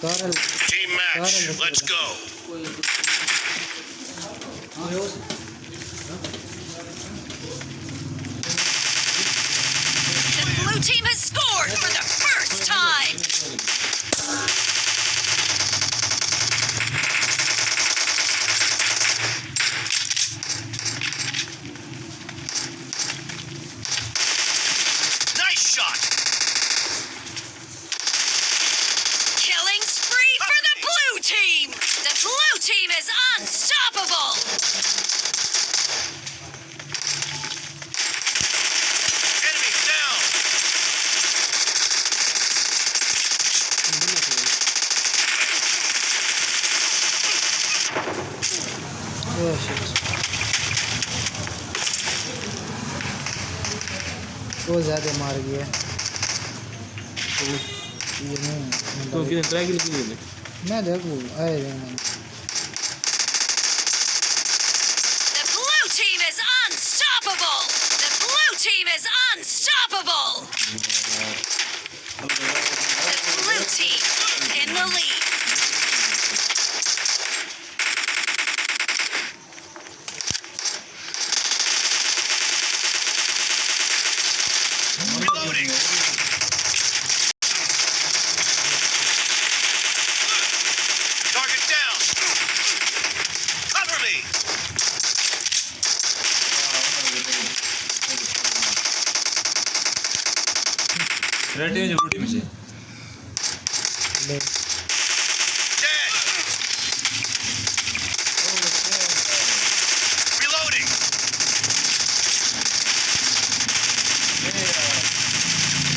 Team match, let's go. The blue team has scored for the first time. Nice shot. Killing spree for the blue team. The blue team is unstoppable. Enemy down. Oh shit. वो ज़्यादा मार गया ये नहीं तो कितने try कितने किए मैं देखूँ आए मैंने The blue team is unstoppable. The blue team is unstoppable. The blue team is in the lead. Reloading. Target down. Cover me. Red team जो टीम से Dead. Reloading.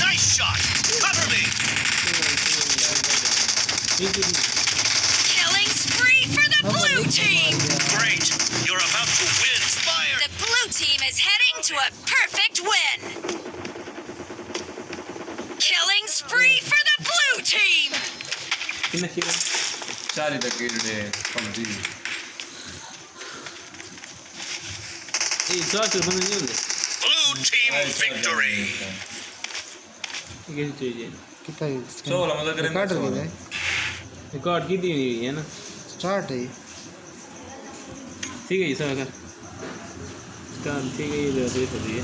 Nice shot. Cover me. Killing spree for the blue team. Great. You're about to win. Inspired. The blue team is heading to a perfect win. Killing spree for the blue team. कितने किए चार तक के PUBG ये चार बंदे नहीं होंगे Blue team victory. ये कैसे चाहिए कितना सोलह मतलब करेंगे रिकॉर्ड हो गया रिकॉर्ड की दी हुई है ना स्टार्ट है ठीक है ये सब कर स्टार्ट ठीक है ये दे सकती है